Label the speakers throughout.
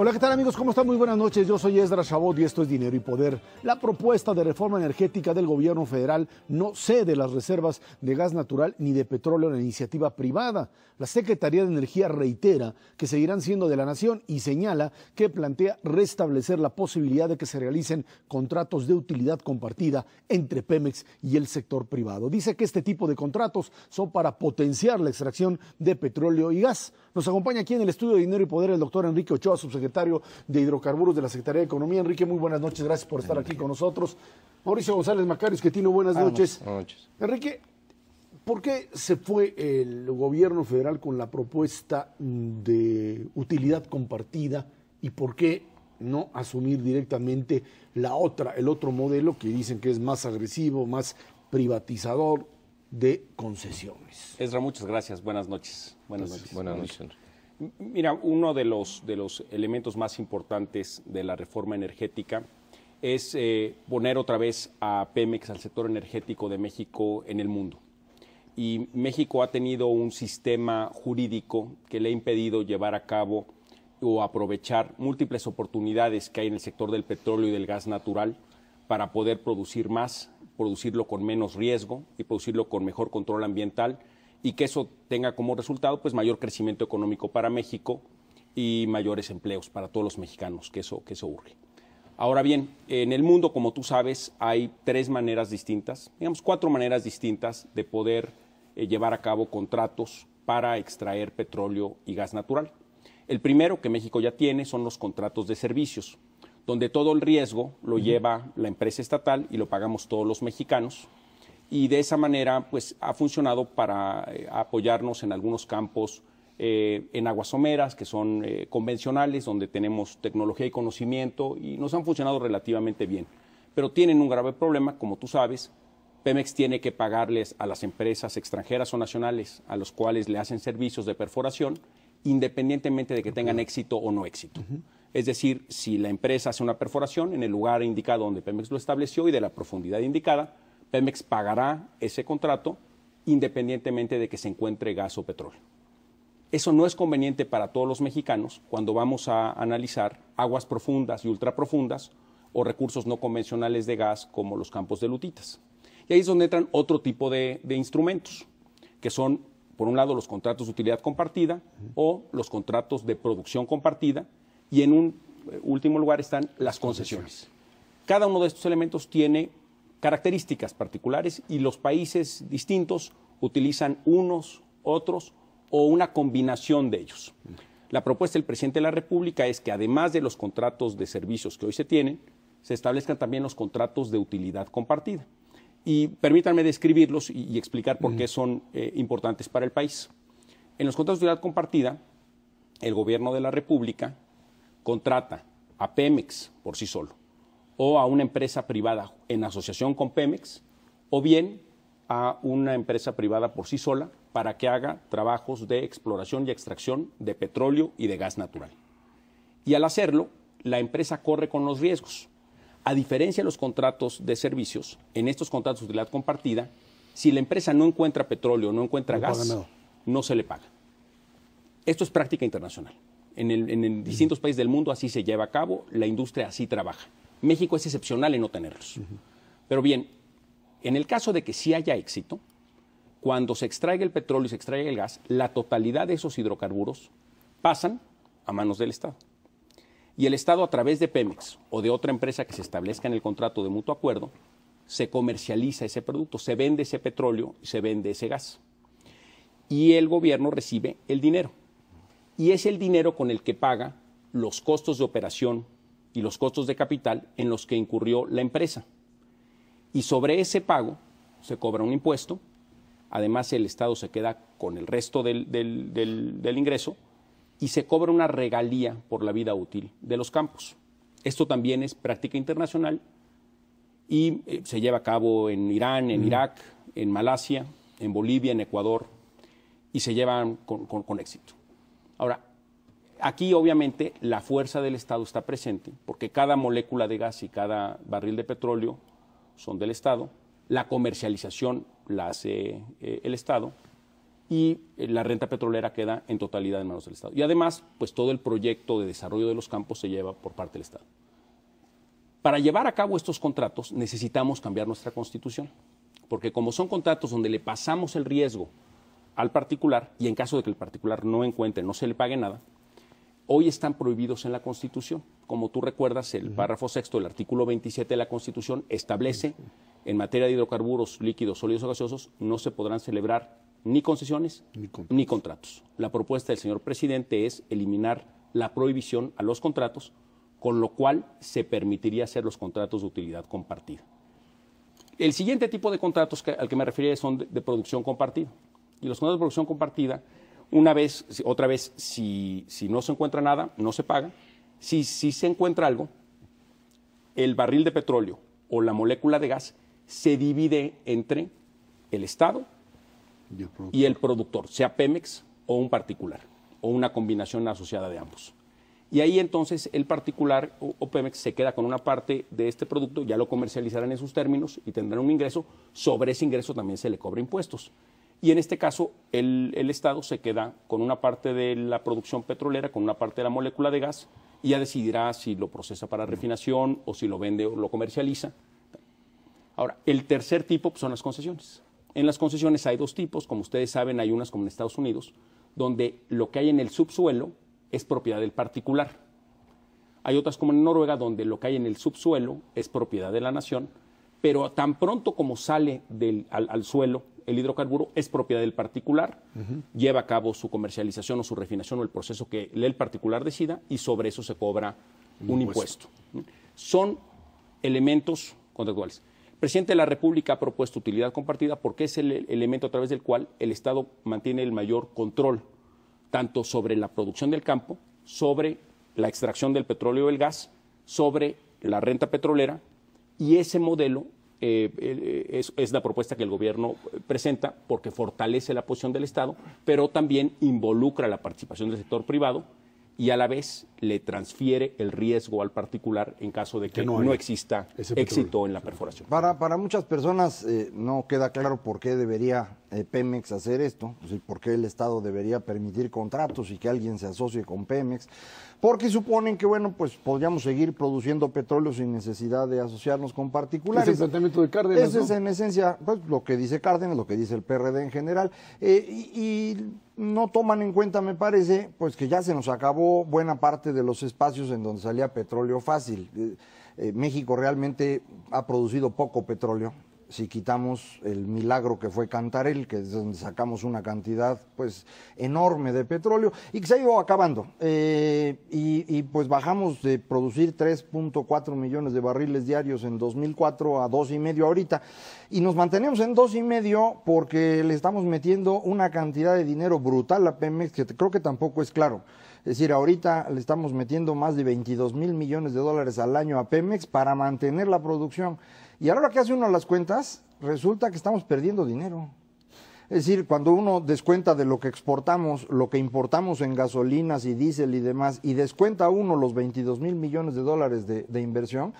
Speaker 1: Hola, ¿qué tal amigos? ¿Cómo están? Muy buenas noches. Yo soy Esdras Chabot y esto es Dinero y Poder. La propuesta de reforma energética del gobierno federal no cede las reservas de gas natural ni de petróleo a la iniciativa privada. La Secretaría de Energía reitera que seguirán siendo de la nación y señala que plantea restablecer la posibilidad de que se realicen contratos de utilidad compartida entre Pemex y el sector privado. Dice que este tipo de contratos son para potenciar la extracción de petróleo y gas. Nos acompaña aquí en el estudio de Dinero y Poder el doctor Enrique Ochoa, subsecretario de Hidrocarburos de la Secretaría de Economía. Enrique, muy buenas noches, gracias por estar aquí con nosotros. Mauricio González Macarios, que tiene buenas noches.
Speaker 2: Buenas noches.
Speaker 1: Enrique, ¿por qué se fue el gobierno federal con la propuesta de utilidad compartida y por qué no asumir directamente el otro modelo que dicen que es más agresivo, más privatizador de concesiones?
Speaker 3: Esdra, muchas gracias. Buenas noches.
Speaker 2: Buenas noches.
Speaker 3: Mira, uno de los elementos más importantes de la reforma energética es poner otra vez a Pemex, al sector energético de México, en el mundo. Y México ha tenido un sistema jurídico que le ha impedido llevar a cabo o aprovechar múltiples oportunidades que hay en el sector del petróleo y del gas natural para poder producir más, producirlo con menos riesgo y producirlo con mejor control ambiental, y que eso tenga como resultado pues mayor crecimiento económico para México y mayores empleos para todos los mexicanos, que eso urge. Ahora bien, en el mundo, como tú sabes, hay cuatro maneras distintas de poder llevar a cabo contratos para extraer petróleo y gas natural. El primero, que México ya tiene, son los contratos de servicios, donde todo el riesgo lo lleva la empresa estatal y lo pagamos todos los mexicanos. Y de esa manera pues ha funcionado para apoyarnos en algunos campos en aguas someras, que son convencionales, donde tenemos tecnología y conocimiento, y nos han funcionado relativamente bien. Pero tienen un grave problema, como tú sabes. Pemex tiene que pagarles a las empresas extranjeras o nacionales a los cuales le hacen servicios de perforación, independientemente de que tengan éxito o no éxito. Es decir, si la empresa hace una perforación en el lugar indicado donde Pemex lo estableció y de la profundidad indicada, Pemex pagará ese contrato independientemente de que se encuentre gas o petróleo. Eso no es conveniente para todos los mexicanos cuando vamos a analizar aguas profundas y ultraprofundas o recursos no convencionales de gas como los campos de lutitas. Y ahí es donde entran otro tipo de instrumentos, que son, por un lado, los contratos de utilidad compartida o los contratos de producción compartida, y en un último lugar están las concesiones. Cada uno de estos elementos tiene características particulares y los países distintos utilizan unos, otros o una combinación de ellos. La propuesta del presidente de la República es que además de los contratos de servicios que hoy se tienen, se establezcan también los contratos de utilidad compartida. Y permítanme describirlos y explicar por qué son importantes para el país. En los contratos de utilidad compartida, el gobierno de la República contrata a Pemex por sí solo, o a una empresa privada en asociación con Pemex, o bien a una empresa privada por sí sola para que haga trabajos de exploración y extracción de petróleo y de gas natural. Y al hacerlo, la empresa corre con los riesgos. A diferencia de los contratos de servicios, en estos contratos de utilidad compartida, si la empresa no encuentra petróleo, no encuentra gas, no se le paga. Esto es práctica internacional. En distintos países del mundo así se lleva a cabo, la industria así trabaja. México es excepcional en no tenerlos. Pero bien, en el caso de que sí haya éxito, cuando se extraiga el petróleo y se extraiga el gas, la totalidad de esos hidrocarburos pasan a manos del Estado. Y el Estado, a través de Pemex o de otra empresa que se establezca en el contrato de mutuo acuerdo, se comercializa ese producto, se vende ese petróleo y se vende ese gas. Y el gobierno recibe el dinero. Y es el dinero con el que paga los costos de operación y los costos de capital en los que incurrió la empresa. Y sobre ese pago se cobra un impuesto, además el Estado se queda con el resto del ingreso y se cobra una regalía por la vida útil de los campos. Esto también es práctica internacional y se lleva a cabo en Irán, en Irak, en Malasia, en Bolivia, en Ecuador, y se llevan con éxito. Ahora, aquí obviamente la fuerza del Estado está presente, porque cada molécula de gas y cada barril de petróleo son del Estado, la comercialización la hace el Estado, y la renta petrolera queda en totalidad en manos del Estado. Y además, pues todo el proyecto de desarrollo de los campos se lleva por parte del Estado. Para llevar a cabo estos contratos necesitamos cambiar nuestra Constitución, porque como son contratos donde le pasamos el riesgo al particular y en caso de que el particular no encuentre, no se le pague nada, hoy están prohibidos en la Constitución. Como tú recuerdas, el párrafo sexto del artículo 27 de la Constitución establece en materia de hidrocarburos líquidos, sólidos o gaseosos, no se podrán celebrar ni concesiones ni contratos. La propuesta del señor presidente es eliminar la prohibición a los contratos, con lo cual se permitiría hacer los contratos de utilidad compartida. El siguiente tipo de contratos al que me refería son de producción compartida. Y los contratos de producción compartida, otra vez, si no se encuentra nada, no se paga. Si se encuentra algo, el barril de petróleo o la molécula de gas se divide entre el Estado y el productor, sea Pemex o un particular, o una combinación asociada de ambos. Y ahí entonces el particular o Pemex se queda con una parte de este producto, ya lo comercializarán en sus términos y tendrán un ingreso. Sobre ese ingreso también se le cobra impuestos. Y en este caso el Estado se queda con una parte de la producción petrolera, con una parte de la molécula de gas, y ya decidirá si lo procesa para refinación o si lo vende o lo comercializa. Ahora, el tercer tipo son las concesiones. En las concesiones hay dos tipos, como ustedes saben, hay unas como en Estados Unidos, donde lo que hay en el subsuelo es propiedad del particular. Hay otras como en Noruega, donde lo que hay en el subsuelo es propiedad de la nación, pero tan pronto como sale al suelo el hidrocarburo es propiedad del particular, lleva a cabo su comercialización o su refinación o el proceso que el particular decida y sobre eso se cobra un impuesto. Son elementos contractuales. El presidente de la República ha propuesto utilidad compartida porque es el elemento a través del cual el Estado mantiene el mayor control tanto sobre la producción del campo, sobre la extracción del petróleo o el gas, sobre la renta petrolera, y ese modelo es la propuesta que el gobierno presenta porque fortalece la posición del Estado, pero también involucra la participación del sector privado y a la vez le transfiere el riesgo al particular en caso de que no exista éxito en la perforación.
Speaker 2: Para muchas personas no queda claro por qué debería Pemex hacer esto, pues, por qué el Estado debería permitir contratos y que alguien se asocie con Pemex, porque suponen que, bueno, pues podríamos seguir produciendo petróleo sin necesidad de asociarnos con particulares.
Speaker 1: Es el planteamiento de Cárdenas,
Speaker 2: Ese es en esencia pues, lo que dice Cárdenas, lo que dice el PRD en general, y no toman en cuenta, me parece, pues que ya se nos acabó buena parte de los espacios en donde salía petróleo fácil. México realmente ha producido poco petróleo. Si quitamos el milagro que fue Cantarell, que es donde sacamos una cantidad pues enorme de petróleo y que se ha ido acabando, y pues bajamos de producir 3.4 millones de barriles diarios en 2004 a 2.5 ahorita, y nos mantenemos en 2.5 porque le estamos metiendo una cantidad de dinero brutal a Pemex que creo que tampoco es claro. Es decir, ahorita le estamos metiendo más de 22,000 millones de dólares al año a Pemex para mantener la producción. Y ahora que hace uno las cuentas, resulta que estamos perdiendo dinero. Es decir, cuando uno descuenta de lo que exportamos, lo que importamos en gasolinas y diésel y demás, y descuenta uno los 22,000 millones de dólares de inversión,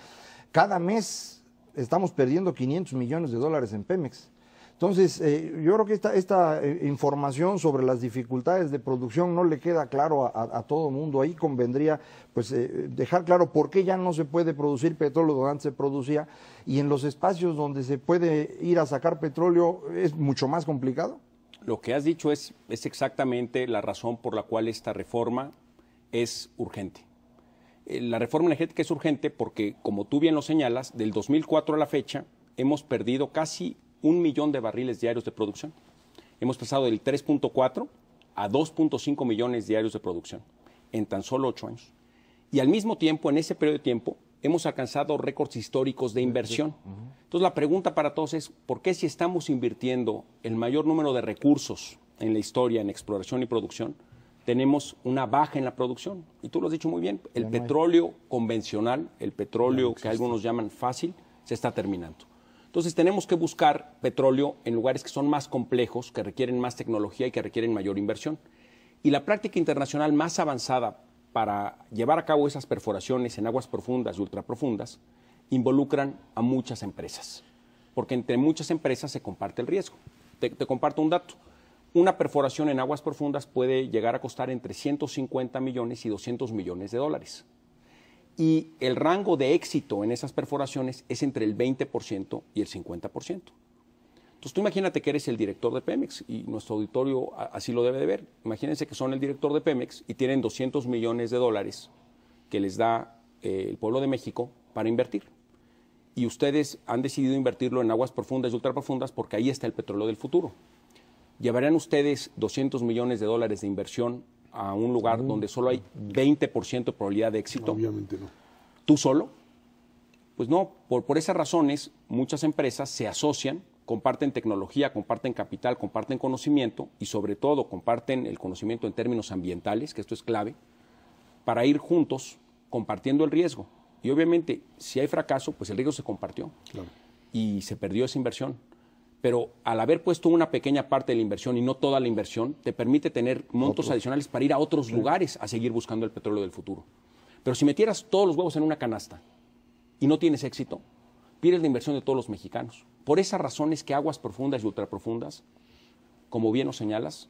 Speaker 2: cada mes estamos perdiendo 500 millones de dólares en Pemex. Entonces, yo creo que esta información sobre las dificultades de producción no le queda claro a todo el mundo. Ahí convendría pues, dejar claro por qué ya no se puede producir petróleo donde antes se producía, y en los espacios donde se puede ir a sacar petróleo es mucho más complicado.
Speaker 3: Lo que has dicho es exactamente la razón por la cual esta reforma es urgente. La reforma energética es urgente porque, como tú bien lo señalas, del 2004 a la fecha hemos perdido casi 1 millón de barriles diarios de producción. Hemos pasado del 3.4 a 2.5 millones diarios de producción en tan solo 8 años. Y al mismo tiempo, en ese periodo de tiempo, hemos alcanzado récords históricos de inversión. Entonces, la pregunta para todos es, ¿por qué si estamos invirtiendo el mayor número de recursos en la historia, en exploración y producción, tenemos una baja en la producción? Y tú lo has dicho muy bien, el petróleo convencional, el petróleo que algunos llaman fácil, se está terminando. Entonces tenemos que buscar petróleo en lugares que son más complejos, que requieren más tecnología y que requieren mayor inversión. Y la práctica internacional más avanzada para llevar a cabo esas perforaciones en aguas profundas y ultraprofundas involucran a muchas empresas, porque entre muchas empresas se comparte el riesgo. Te comparto un dato. Una perforación en aguas profundas puede llegar a costar entre 150 millones y 200 millones de dólares. Y el rango de éxito en esas perforaciones es entre el 20% y el 50%. Entonces tú imagínate que eres el director de Pemex y nuestro auditorio así lo debe de ver. Imagínense que son el director de Pemex y tienen 200 millones de dólares que les da el pueblo de México para invertir. Y ustedes han decidido invertirlo en aguas profundas y ultraprofundas porque ahí está el petróleo del futuro. ¿Llevarían ustedes 200 millones de dólares de inversión a un lugar donde solo hay 20% de probabilidad de éxito?
Speaker 1: Obviamente no.
Speaker 3: ¿Tú solo? Pues no, por esas razones muchas empresas se asocian, comparten tecnología, comparten capital, comparten conocimiento y sobre todo comparten el conocimiento en términos ambientales, que esto es clave, para ir juntos compartiendo el riesgo. Y obviamente si hay fracaso, pues el riesgo se compartió y se perdió esa inversión. Pero al haber puesto una pequeña parte de la inversión y no toda la inversión, te permite tener montos adicionales para ir a otros lugares a seguir buscando el petróleo del futuro. Pero si metieras todos los huevos en una canasta y no tienes éxito, pierdes la inversión de todos los mexicanos. Por esa razón es que aguas profundas y ultraprofundas, como bien nos señalas,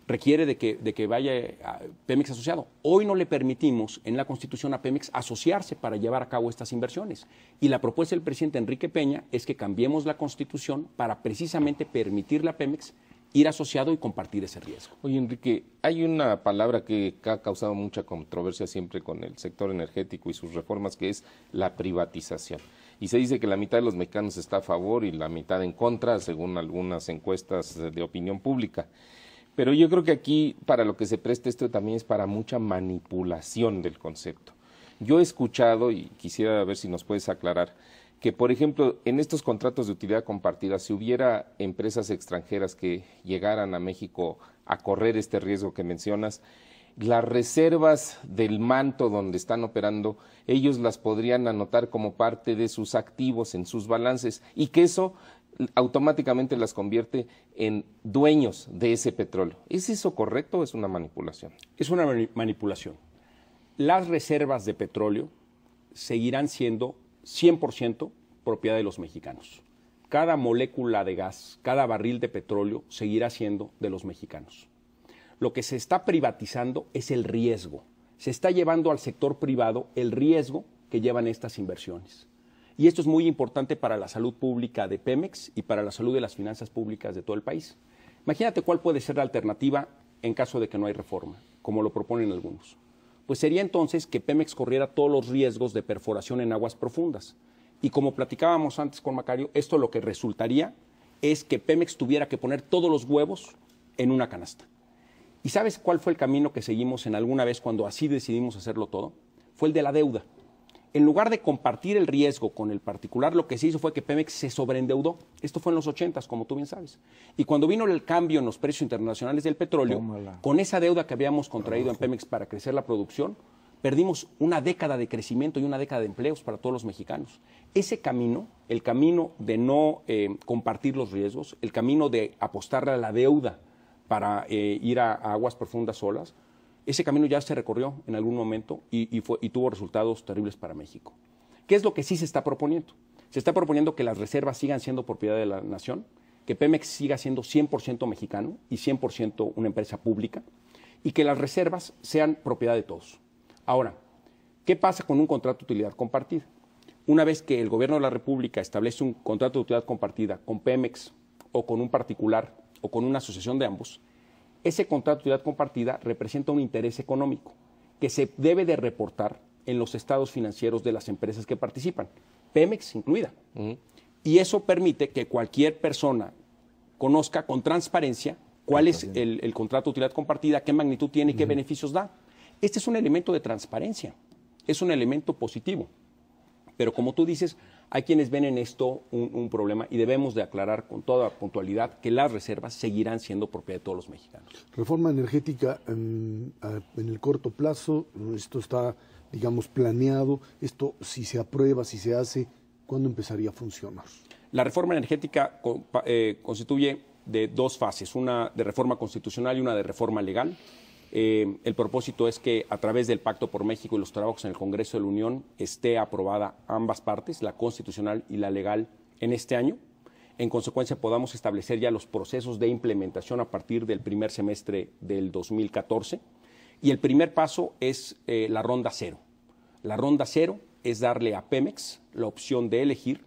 Speaker 3: requiere de que vaya a Pemex asociado. Hoy no le permitimos en la Constitución a Pemex asociarse para llevar a cabo estas inversiones. Y la propuesta del presidente Enrique Peña es que cambiemos la Constitución para precisamente permitirle a Pemex ir asociado y compartir ese riesgo.
Speaker 4: Oye, Enrique, hay una palabra que ha causado mucha controversia siempre con el sector energético y sus reformas, que es la privatización. Y se dice que la mitad de los mexicanos está a favor y la mitad en contra, según algunas encuestas de opinión pública. Pero yo creo que aquí, para lo que se presta esto, también es para mucha manipulación del concepto. Yo he escuchado, y quisiera ver si nos puedes aclarar, que, por ejemplo, en estos contratos de utilidad compartida, si hubiera empresas extranjeras que llegaran a México a correr este riesgo que mencionas, las reservas del manto donde están operando, ellos las podrían anotar como parte de sus activos en sus balances y que eso automáticamente las convierte en dueños de ese petróleo. ¿Es eso correcto o es una manipulación?
Speaker 3: Es una manipulación. Las reservas de petróleo seguirán siendo 100% propiedad de los mexicanos. Cada molécula de gas, cada barril de petróleo seguirá siendo de los mexicanos. Lo que se está privatizando es el riesgo. Se está llevando al sector privado el riesgo que llevan estas inversiones. Y esto es muy importante para la salud pública de Pemex y para la salud de las finanzas públicas de todo el país. Imagínate cuál puede ser la alternativa en caso de que no hay reforma, como lo proponen algunos. Pues sería entonces que Pemex corriera todos los riesgos de perforación en aguas profundas. Y como platicábamos antes con Macario, esto lo que resultaría es que Pemex tuviera que poner todos los huevos en una canasta. ¿Y sabes cuál fue el camino que seguimos en alguna vez cuando así decidimos hacerlo todo? Fue el de la deuda. En lugar de compartir el riesgo con el particular, lo que se hizo fue que Pemex se sobreendeudó. Esto fue en los 80s, como tú bien sabes. Y cuando vino el cambio en los precios internacionales del petróleo, con esa deuda que habíamos contraído en Pemex para crecer la producción, perdimos una década de crecimiento y una década de empleos para todos los mexicanos. Ese camino, el camino de no compartir los riesgos, el camino de apostarle a la deuda para ir a aguas profundas solas, ese camino ya se recorrió en algún momento y tuvo resultados terribles para México. ¿Qué es lo que sí se está proponiendo? Se está proponiendo que las reservas sigan siendo propiedad de la nación, que Pemex siga siendo 100% mexicano y 100% una empresa pública, y que las reservas sean propiedad de todos. Ahora, ¿qué pasa con un contrato de utilidad compartida? Una vez que el gobierno de la República establece un contrato de utilidad compartida con Pemex o con un particular o con una asociación de ambos, ese contrato de utilidad compartida representa un interés económico que se debe de reportar en los estados financieros de las empresas que participan, Pemex incluida. Y eso permite que cualquier persona conozca con transparencia cuál es el contrato de utilidad compartida, qué magnitud tiene y qué beneficios da. Este es un elemento de transparencia, es un elemento positivo. Pero como tú dices, hay quienes ven en esto un problema y debemos de aclarar con toda puntualidad que las reservas seguirán siendo propiedad de todos los mexicanos.
Speaker 1: Reforma energética en el corto plazo, esto está, digamos, planeado, esto si se aprueba, si se hace, ¿cuándo empezaría a funcionar? La
Speaker 3: reforma energética constituye de dos fases, una de reforma constitucional y una de reforma legal. El propósito es que a través del Pacto por México y los trabajos en el Congreso de la Unión esté aprobada ambas partes, la constitucional y la legal, en este año. En consecuencia, podamos establecer ya los procesos de implementación a partir del primer semestre del 2014. Y el primer paso es la ronda cero. La ronda cero es darle a Pemex la opción de elegir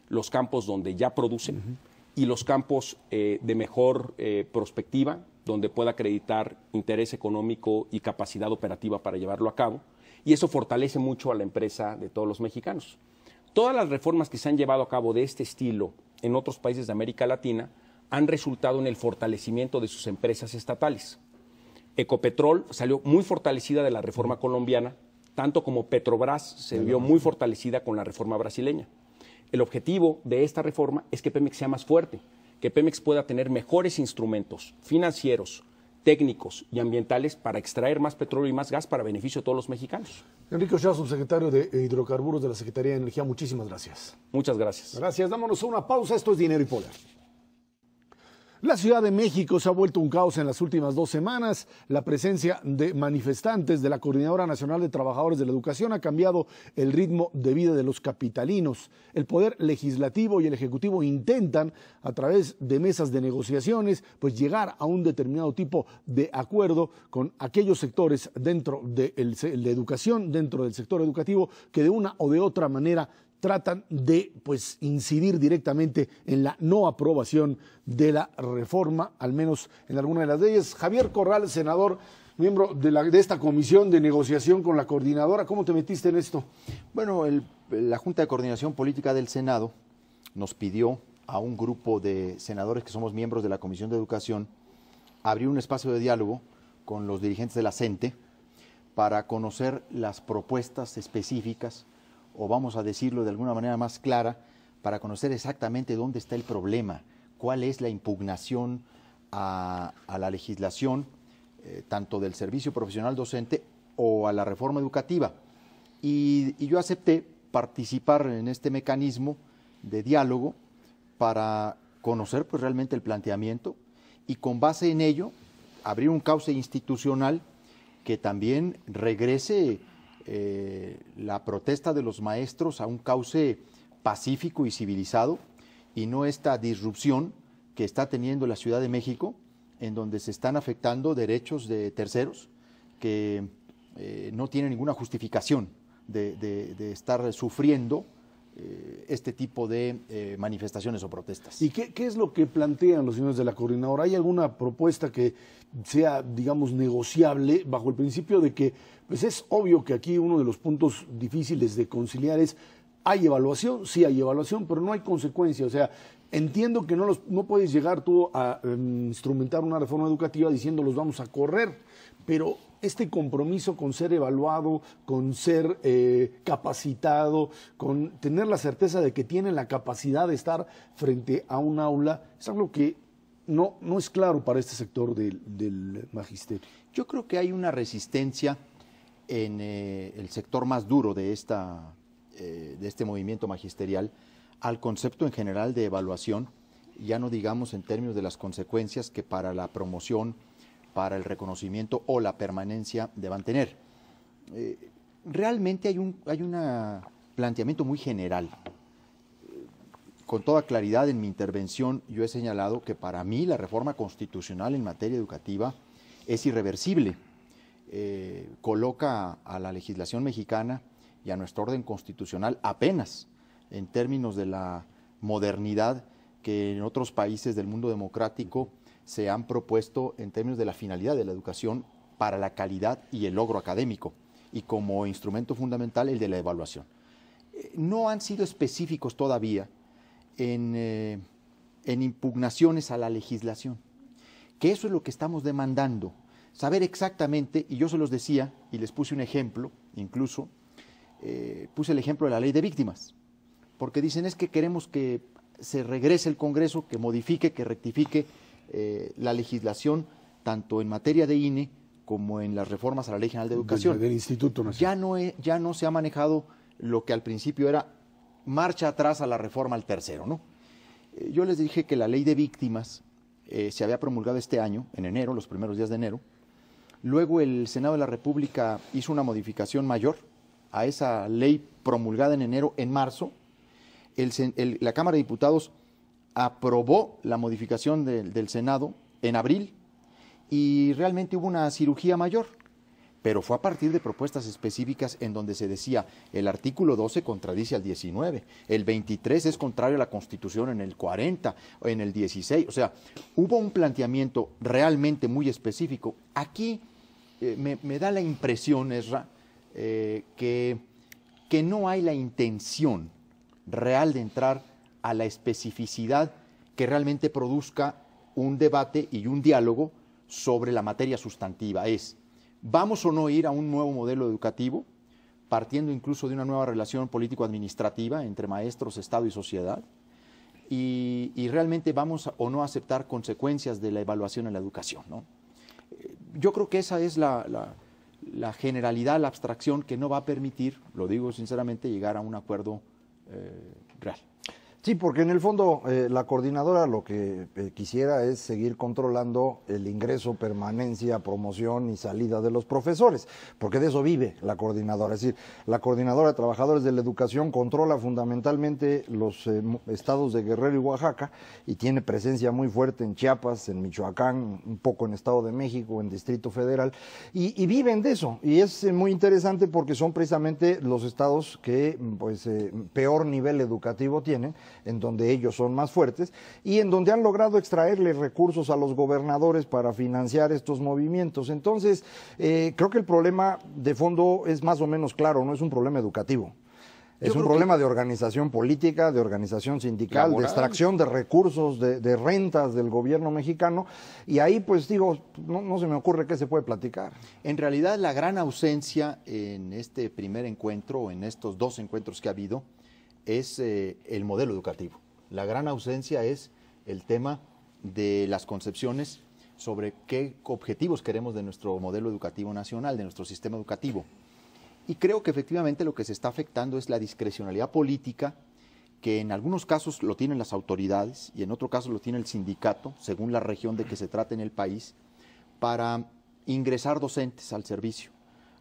Speaker 3: los campos donde ya producen y los campos de mejor prospectiva, donde pueda acreditar interés económico y capacidad operativa para llevarlo a cabo. Y eso fortalece mucho a la empresa de todos los mexicanos. Todas las reformas que se han llevado a cabo de este estilo en otros países de América Latina han resultado en el fortalecimiento de sus empresas estatales. Ecopetrol salió muy fortalecida de la reforma colombiana, tanto como Petrobras se vio muy fortalecida con la reforma brasileña. El objetivo de esta reforma es que Pemex sea más fuerte, que Pemex pueda tener mejores instrumentos financieros, técnicos y ambientales para extraer más petróleo y más gas para beneficio de todos los mexicanos.
Speaker 1: Enrique Ochoa, subsecretario de Hidrocarburos de la Secretaría de Energía, muchísimas gracias.
Speaker 3: Muchas gracias.
Speaker 1: Gracias, dámonos una pausa, esto es Dinero y Poder. La Ciudad de México se ha vuelto un caos en las últimas 2 semanas. La presencia de manifestantes de la Coordinadora Nacional de Trabajadores de la Educación ha cambiado el ritmo de vida de los capitalinos. El Poder Legislativo y el Ejecutivo intentan, a través de mesas de negociaciones, pues llegar a un determinado tipo de acuerdo con aquellos sectores dentro de la educación, dentro del sector educativo, que de una o de otra manera tratan de incidir directamente en la no aprobación de la reforma, al menos en alguna de las de ellas. Javier Corral, senador, miembro de esta comisión de negociación con la coordinadora, ¿cómo te metiste en esto?
Speaker 5: Bueno, la Junta de Coordinación Política del Senado nos pidió a un grupo de senadores que somos miembros de la Comisión de Educación abrir un espacio de diálogo con los dirigentes de la CENTE para conocer las propuestas específicas, o vamos a decirlo de alguna manera más clara, para conocer exactamente dónde está el problema, cuál es la impugnación a la legislación, tanto del servicio profesional docente o a la reforma educativa. Y yo acepté participar en este mecanismo de diálogo para conocer realmente el planteamiento y con base en ello abrir un cauce institucional que también regrese la protesta de los maestros a un cauce pacífico y civilizado y no esta disrupción que está teniendo la Ciudad de México, en donde se están afectando derechos de terceros que no tienen ninguna justificación de estar sufriendo este tipo de manifestaciones o protestas.
Speaker 1: ¿Y qué es lo que plantean los señores de la coordinadora? ¿Hay alguna propuesta que sea, digamos, negociable bajo el principio de que, pues es obvio que aquí uno de los puntos difíciles de conciliar es, hay evaluación, sí hay evaluación, pero no hay consecuencia? O sea, entiendo que no puedes llegar tú a instrumentar una reforma educativa diciendo los vamos a correr, pero este compromiso con ser evaluado, con ser capacitado, con tener la certeza de que tienen la capacidad de estar frente a un aula, es algo que no es claro para este sector del magisterio.
Speaker 5: Yo creo que hay una resistencia en el sector más duro de este movimiento magisterial al concepto en general de evaluación, ya no digamos en términos de las consecuencias que para la promoción, para el reconocimiento o la permanencia deban tener. Realmente hay un planteamiento muy general. Con toda claridad en mi intervención yo he señalado que para mí la reforma constitucional en materia educativa es irreversible. Coloca a la legislación mexicana y a nuestro orden constitucional apenas en términos de la modernidad que en otros países del mundo democrático se han propuesto en términos de la finalidad de la educación para la calidad y el logro académico, y como instrumento fundamental el de la evaluación. No han sido específicos todavía en impugnaciones a la legislación, que eso es lo que estamos demandando, saber exactamente, y yo se los decía, y les puse un ejemplo, incluso, puse el ejemplo de la ley de víctimas, porque dicen es que queremos que se regrese el Congreso, que modifique, que rectifique la legislación, tanto en materia de INE como en las reformas a la Ley General de Educación.
Speaker 1: Del Instituto Nacional.
Speaker 5: Ya no se ha manejado lo que al principio era marcha atrás a la reforma al tercero, ¿no? Yo les dije que la ley de víctimas se había promulgado este año, en enero, los primeros días de enero. Luego el Senado de la República hizo una modificación mayor a esa ley promulgada en enero, en marzo. La Cámara de Diputados aprobó la modificación del Senado en abril y realmente hubo una cirugía mayor, pero fue a partir de propuestas específicas en donde se decía el artículo 12 contradice al 19, el 23 es contrario a la Constitución en el 40, en el 16, o sea, hubo un planteamiento realmente muy específico. Aquí me da la impresión, Ezra, que no hay la intención real de entrar a la especificidad que realmente produzca un debate y un diálogo sobre la materia sustantiva. ¿Vamos o no a ir a un nuevo modelo educativo, partiendo incluso de una nueva relación político-administrativa entre maestros, Estado y sociedad? Y realmente vamos o no a aceptar consecuencias de la evaluación en la educación, ¿no? Yo creo que esa es la generalidad, la abstracción que no va a permitir, lo digo sinceramente, llegar a un acuerdo real.
Speaker 2: Sí, porque en el fondo la coordinadora lo que quisiera es seguir controlando el ingreso, permanencia, promoción y salida de los profesores, porque de eso vive la coordinadora. Es decir, la coordinadora de trabajadores de la educación controla fundamentalmente los estados de Guerrero y Oaxaca y tiene presencia muy fuerte en Chiapas, en Michoacán, un poco en Estado de México, en Distrito Federal, y viven de eso. Y es muy interesante porque son precisamente los estados que peor nivel educativo tienen, en donde ellos son más fuertes y en donde han logrado extraerle recursos a los gobernadores para financiar estos movimientos. Entonces, creo que el problema de fondo es más o menos claro, no es un problema educativo. Es un problema de organización política, de organización sindical, laboral, de extracción de recursos, de rentas del gobierno mexicano, y ahí pues digo, no se me ocurre qué se puede platicar.
Speaker 5: En realidad la gran ausencia en este primer encuentro, o en estos dos encuentros que ha habido, es el modelo educativo. La gran ausencia es el tema de las concepciones sobre qué objetivos queremos de nuestro modelo educativo nacional, de nuestro sistema educativo. Y creo que efectivamente lo que se está afectando es la discrecionalidad política, que en algunos casos lo tienen las autoridades y en otro caso lo tiene el sindicato, según la región de que se trate en el país, para ingresar docentes al servicio,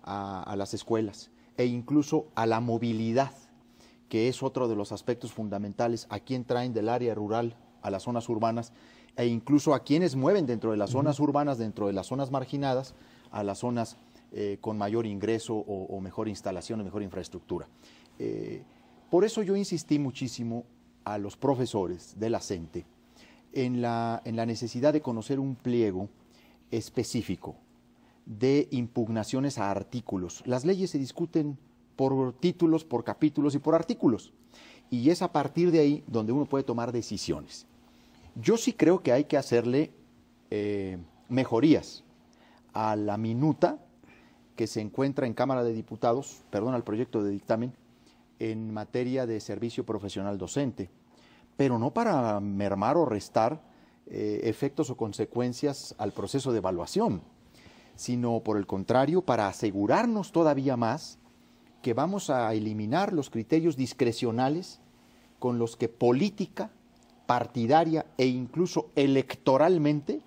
Speaker 5: a las escuelas e incluso a la movilidad, que es otro de los aspectos fundamentales, a quién traen del área rural a las zonas urbanas e incluso a quienes mueven dentro de las zonas urbanas, dentro de las zonas marginadas, a las zonas con mayor ingreso o mejor instalación o mejor infraestructura. Por eso yo insistí muchísimo a los profesores de la CENTE en la necesidad de conocer un pliego específico de impugnaciones a artículos. Las leyes se discuten por títulos, por capítulos y por artículos. Y es a partir de ahí donde uno puede tomar decisiones. Yo sí creo que hay que hacerle mejorías a la minuta que se encuentra en Cámara de Diputados, al proyecto de dictamen, en materia de servicio profesional docente, pero no para mermar o restar efectos o consecuencias al proceso de evaluación, sino por el contrario, para asegurarnos todavía más que vamos a eliminar los criterios discrecionales con los que política, partidaria e incluso electoralmente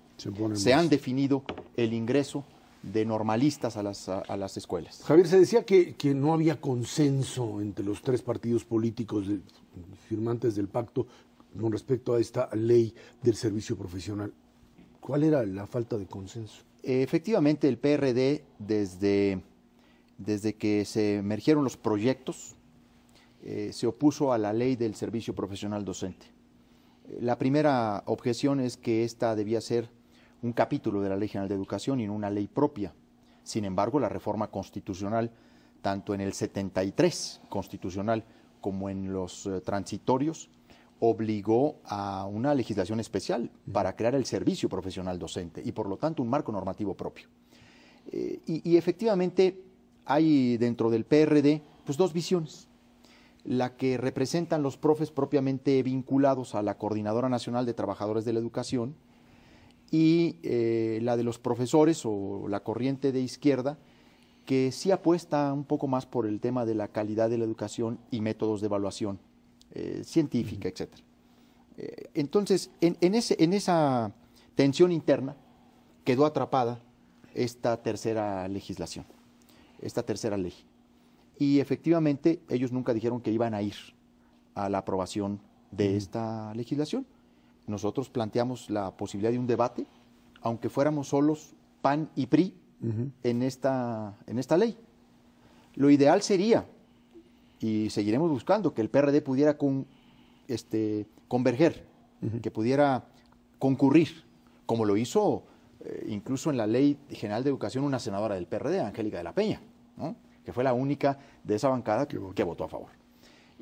Speaker 5: se han definido el ingreso de normalistas a las escuelas.
Speaker 1: Javier, se decía que no había consenso entre los tres partidos políticos firmantes del pacto con respecto a esta ley del servicio profesional. ¿Cuál era la falta de consenso?
Speaker 5: Efectivamente, el PRD, desde que se emergieron los proyectos, se opuso a la ley del servicio profesional docente. La primera objeción es que esta debía ser un capítulo de la Ley General de Educación y no una ley propia. Sin embargo, la reforma constitucional, tanto en el 73 constitucional como en los transitorios, obligó a una legislación especial para crear el servicio profesional docente y por lo tanto un marco normativo propio. Y efectivamente hay dentro del PRD pues dos visiones. La que representan los profes propiamente vinculados a la Coordinadora Nacional de Trabajadores de la Educación y la de los profesores o la corriente de izquierda que sí apuesta un poco más por el tema de la calidad de la educación y métodos de evaluación científica, etc. Entonces, en esa tensión interna quedó atrapada esta tercera legislación, esta tercera ley. Y efectivamente ellos nunca dijeron que iban a ir a la aprobación de esta legislación. nosotros planteamos la posibilidad de un debate, aunque fuéramos solos PAN y PRI en esta ley. Lo ideal sería, y seguiremos buscando, que el PRD pudiera converger, que pudiera concurrir, como lo hizo incluso en la Ley General de Educación una senadora del PRD, Angélica de la Peña, ¿no? Que fue la única de esa bancada que votó a favor.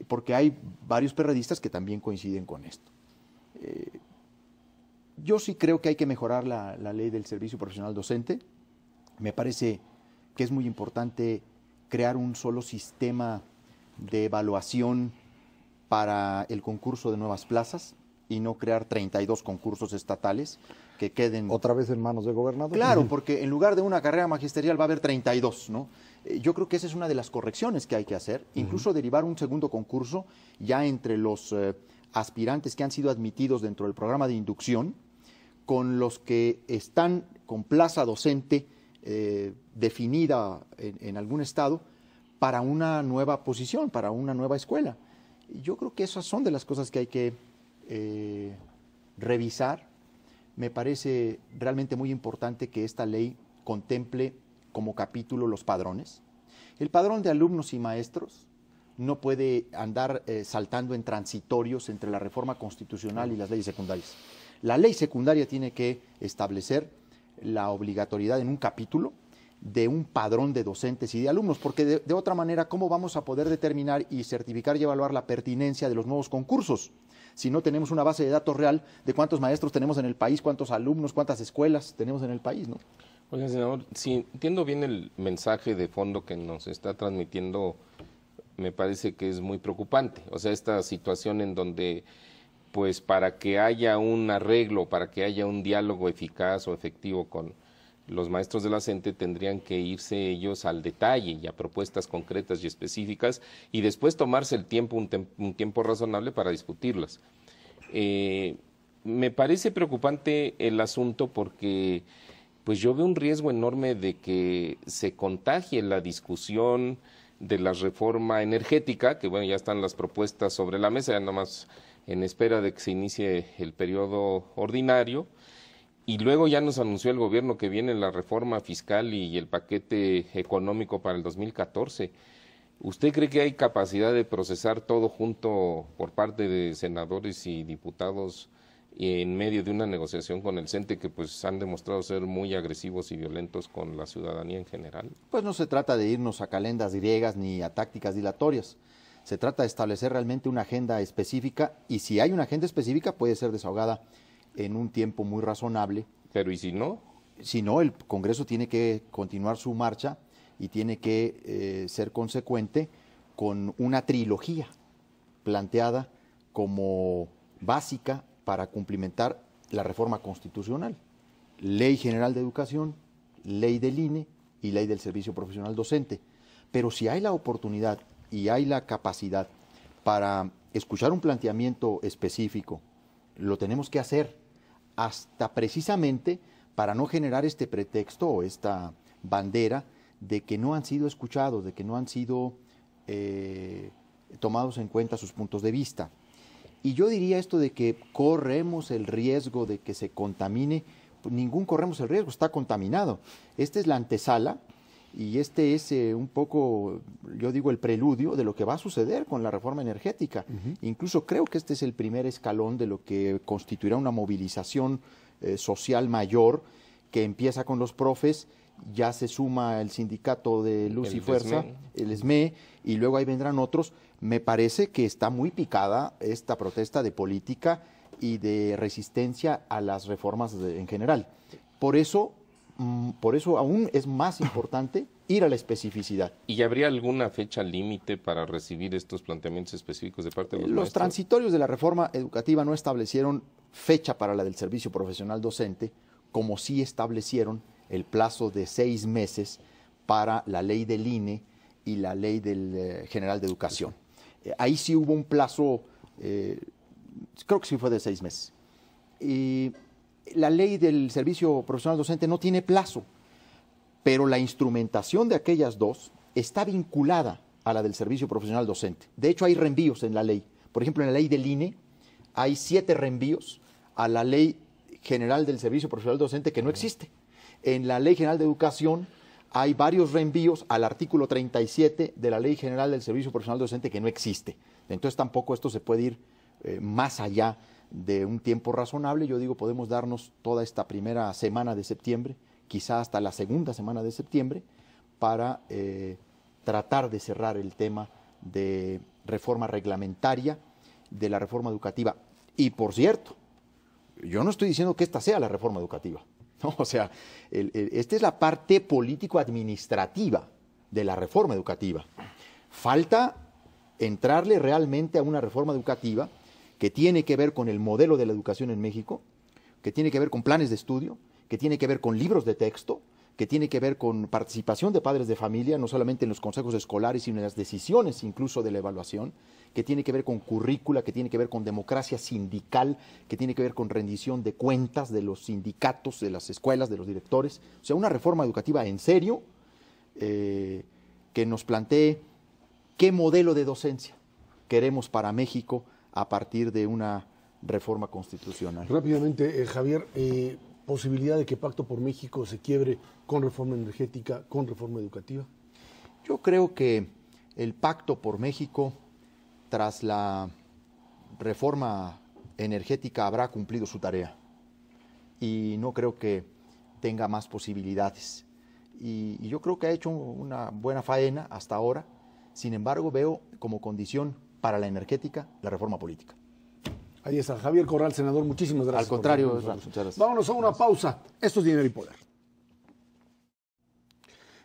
Speaker 5: Porque hay varios PRDistas que también coinciden con esto. Yo sí creo que hay que mejorar la ley del servicio profesional docente. Me parece que es muy importante crear un solo sistema de evaluación para el concurso de nuevas plazas y no crear 32 concursos estatales que queden...
Speaker 2: ¿Otra vez en manos del gobernador?
Speaker 5: Claro, porque en lugar de una carrera magisterial va a haber 32, ¿no? Yo creo que esa es una de las correcciones que hay que hacer, incluso derivar un segundo concurso ya entre los aspirantes que han sido admitidos dentro del programa de inducción, con los que están con plaza docente definida en algún estado para una nueva posición, para una nueva escuela. Yo creo que esas son de las cosas que hay que revisar. Me parece realmente muy importante que esta ley contemple como capítulo los padrones. El padrón de alumnos y maestros no puede andar saltando en transitorios entre la reforma constitucional y las leyes secundarias. La ley secundaria tiene que establecer la obligatoriedad en un capítulo de un padrón de docentes y de alumnos, porque de otra manera, ¿cómo vamos a poder determinar y certificar y evaluar la pertinencia de los nuevos concursos? Si no tenemos una base de datos real de cuántos maestros tenemos en el país, cuántos alumnos, cuántas escuelas tenemos en el país, ¿no?
Speaker 4: Oiga, senador, si entiendo bien el mensaje de fondo que nos está transmitiendo, me parece que es muy preocupante. O sea, esta situación en donde, pues, para que haya un arreglo, para que haya un diálogo eficaz o efectivo con los maestros de la CENTE, tendrían que irse ellos al detalle y a propuestas concretas y específicas y después tomarse el tiempo, un tiempo razonable para discutirlas. Me parece preocupante el asunto porque pues yo veo un riesgo enorme de que se contagie la discusión de la reforma energética, que bueno, ya están las propuestas sobre la mesa, ya nomás en espera de que se inicie el periodo ordinario. Y luego ya nos anunció el gobierno que viene la reforma fiscal y el paquete económico para el 2014. ¿Usted cree que hay capacidad de procesar todo junto por parte de senadores y diputados en medio de una negociación con el CENTE que pues han demostrado ser muy agresivos y violentos con la ciudadanía en general?
Speaker 5: Pues no se trata de irnos a calendas griegas ni a tácticas dilatorias. Se trata de establecer realmente una agenda específica y si hay una agenda específica puede ser desahogada en un tiempo muy razonable.
Speaker 4: Pero ¿y si no?
Speaker 5: Si no, el Congreso tiene que continuar su marcha y tiene que ser consecuente con una trilogía planteada como básica para cumplimentar la reforma constitucional. Ley General de Educación, Ley del INE y Ley del Servicio Profesional Docente. Pero si hay la oportunidad y hay la capacidad para escuchar un planteamiento específico, lo tenemos que hacer, hasta precisamente para no generar este pretexto o esta bandera de que no han sido escuchados, de que no han sido tomados en cuenta sus puntos de vista. Y yo diría esto de que corremos el riesgo de que se contamine, pues ningún corremos el riesgo, está contaminado. Esta es la antesala y este es un poco, yo digo, el preludio de lo que va a suceder con la reforma energética. Incluso creo que este es el primer escalón de lo que constituirá una movilización social mayor que empieza con los profes, ya se suma el sindicato de Luz y Fuerza, el SME, y luego ahí vendrán otros. Me parece que está muy picada esta protesta de política y de resistencia a las reformas en general. Por eso aún es más importante ir a la especificidad.
Speaker 4: ¿Y habría alguna fecha límite para recibir estos planteamientos específicos de parte de los maestros?
Speaker 5: Transitorios de la reforma educativa no establecieron fecha para la del servicio profesional docente, como sí establecieron el plazo de 6 meses para la ley del INE y la ley del General de Educación. Ahí sí hubo un plazo, creo que sí fue de 6 meses. Y la ley del servicio profesional docente no tiene plazo, pero la instrumentación de aquellas dos está vinculada a la del servicio profesional docente. De hecho, hay reenvíos en la ley. Por ejemplo, en la ley del INE hay 7 reenvíos a la Ley General del Servicio Profesional Docente, que no existe. En la Ley General de Educación hay varios reenvíos al artículo 37 de la Ley General del Servicio Profesional Docente, que no existe. Entonces tampoco esto se puede ir más allá de un tiempo razonable. Yo digo, podemos darnos toda esta primera semana de septiembre, quizá hasta la segunda semana de septiembre, para tratar de cerrar el tema de reforma reglamentaria, de la reforma educativa. Y por cierto, yo no estoy diciendo que esta sea la reforma educativa, ¿no? O sea, esta es la parte político-administrativa de la reforma educativa. Falta entrarle realmente a una reforma educativa que tiene que ver con el modelo de la educación en México, que tiene que ver con planes de estudio, que tiene que ver con libros de texto, que tiene que ver con participación de padres de familia, no solamente en los consejos escolares, sino en las decisiones incluso de la evaluación, que tiene que ver con currícula, que tiene que ver con democracia sindical, que tiene que ver con rendición de cuentas de los sindicatos, de las escuelas, de los directores. O sea, una reforma educativa en serio que nos plantee qué modelo de docencia queremos para México a partir de una reforma constitucional.
Speaker 1: Rápidamente, Javier, ¿posibilidad de que Pacto por México se quiebre con reforma energética, con reforma educativa?
Speaker 5: Yo creo que el Pacto por México, tras la reforma energética, habrá cumplido su tarea y no creo que tenga más posibilidades. Y yo creo que ha hecho una buena faena hasta ahora. Sin embargo, veo como condición para la energética la reforma política.
Speaker 1: Ahí está, Javier Corral, senador, muchísimas gracias.
Speaker 5: Al contrario, muchas gracias.
Speaker 1: Vámonos a una pausa. Esto es Dinero y Poder.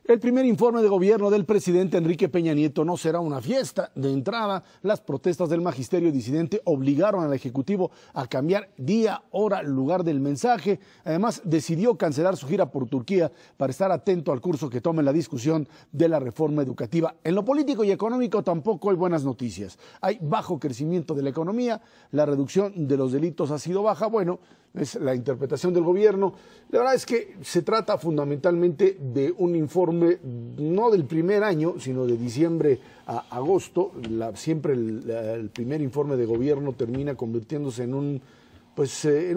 Speaker 1: El primer informe de gobierno del presidente Enrique Peña Nieto no será una fiesta. De entrada, las protestas del magisterio disidente obligaron al Ejecutivo a cambiar día, hora, lugar del mensaje. Además, decidió cancelar su gira por Turquía para estar atento al curso que tome la discusión de la reforma educativa. En lo político y económico tampoco hay buenas noticias. Hay bajo crecimiento de la economía, la reducción de los delitos ha sido baja. Bueno, es la interpretación del gobierno. La verdad es que se trata fundamentalmente de un informe no del primer año, sino de diciembre a agosto. Siempre el primer informe de gobierno termina convirtiéndose en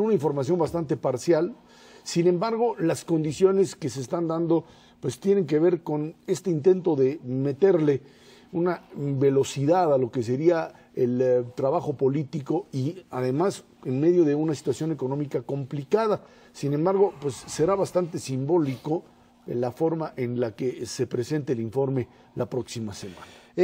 Speaker 1: una información bastante parcial. Sin embargo, las condiciones que se están dando pues tienen que ver con este intento de meterle una velocidad a lo que sería el trabajo político y además en medio de una situación económica complicada. Sin embargo, pues será bastante simbólico la forma en la que se presente el informe la próxima semana.